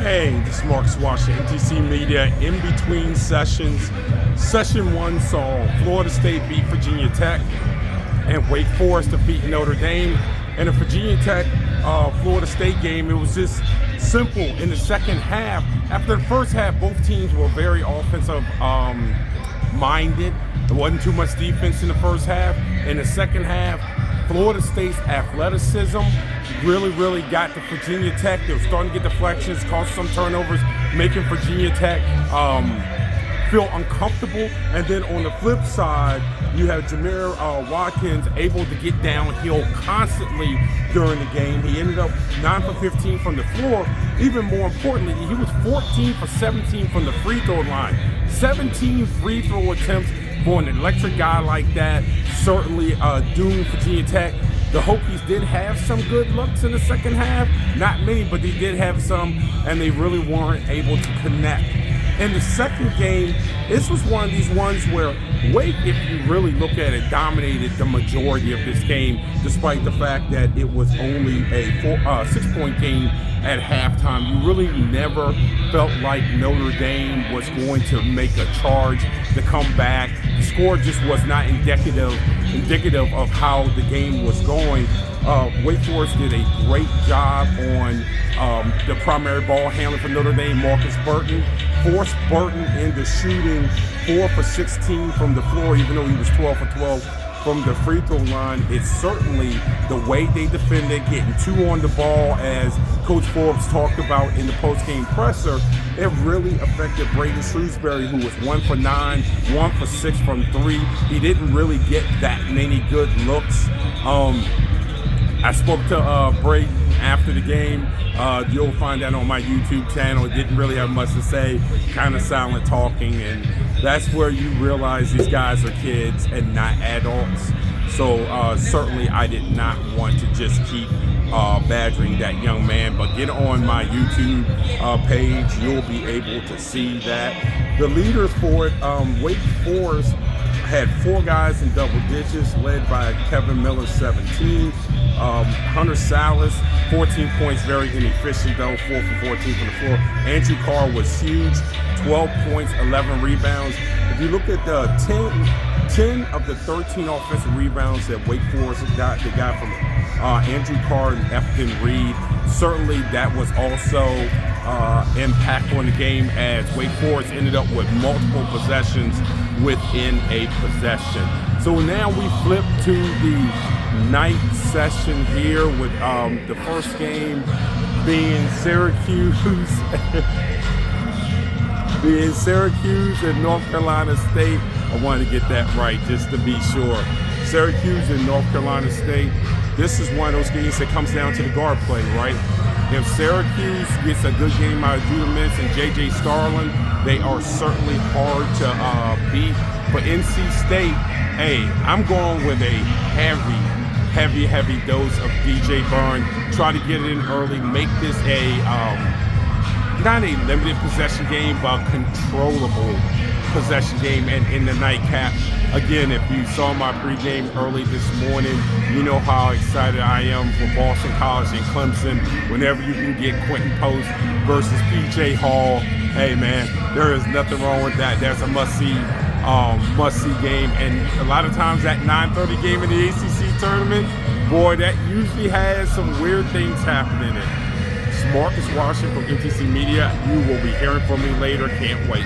Hey, this is Marcus Washington, MTC Media. In between sessions, Session 1 saw Florida State beat Virginia Tech and Wake Forest defeat Notre Dame. In a Virginia Tech Florida State game, it was just simple in the second half. After the first half, both teams were very offensive minded. There wasn't too much defense in the first half. In the second half, Florida State's athleticism really got to Virginia Tech. They were starting to get deflections, caused some turnovers, making Virginia Tech feel uncomfortable. And then on the flip side, you have Jameer Watkins able to get downhill constantly during the game. He ended up 9 for 15 from the floor. Even more importantly, he was 14 for 17 from the free throw line. 17 free throw attempts for an electric guy like that certainly doomed Virginia Tech. The Hokies did have some good looks in the second half. Not many, but they did have some, and they really weren't able to connect. In the second game, this was one of these ones where Wake, if you really look at it, dominated the majority of this game, despite the fact that it was only a 6-point game at halftime. You really never felt like Notre Dame was going to make a charge to come back. The score just was not indicative of how the game was going. Wake Forest did a great job on the primary ball handler for Notre Dame, Marcus Burton. Forced Burton into shooting 4 for 16 from the floor, even though he was 12 for 12 from the free throw line. It's certainly the way they defended, getting 2 on the ball, as Coach Forbes talked about in the post-game presser. It really affected Braden Shrewsbury, who was 1 for 9, 1 for 6 from 3. He didn't really get that many good looks. I spoke to Braden after the game. You'll find that on my YouTube channel. Didn't really have much to say, kind of silent talking, and that's where you realize these guys are kids and not adults. So certainly I did not want to just keep badgering that young man, but get on my YouTube page. You'll be able to see that. The leaders for it, Wake Forest had 4 guys in double digits, led by Kevin Miller, 17. Hunter Salas, 14 points, very inefficient though, 4 for 14 from the floor. Andrew Carr was huge, 12 points, 11 rebounds. If you look at the 10 of the 13 offensive rebounds that Wake Forest got, they got from Andrew Carr and Efton Reed. Certainly that was also impactful in the game, as Wake Forest ended up with multiple possessions within a possession. So now we flip to the night session here with the first game being Syracuse and North Carolina State. I wanted to get that right just to be sure. Syracuse and North Carolina State. This is one of those games that comes down to the guard play, right? If Syracuse gets a good game out of Judah Mintz and J.J. Starlin, they are certainly hard to beat. For NC State, hey, I'm going with a heavy dose of DJ Byrne. Try to get it in early, make this a not a limited possession game, but controllable possession game. And in the nightcap, again, if you saw my pregame early this morning, you know how excited I am for Boston College and Clemson. Whenever you can get Quentin Post versus PJ Hall, hey man, there is nothing wrong with that. That's a must-see game. And a lot of times that 9:30 game in the ACC tournament, boy, that usually has some weird things happening in it. It's Marcus Washington from MTC Media. You will be hearing from me later. Can't wait.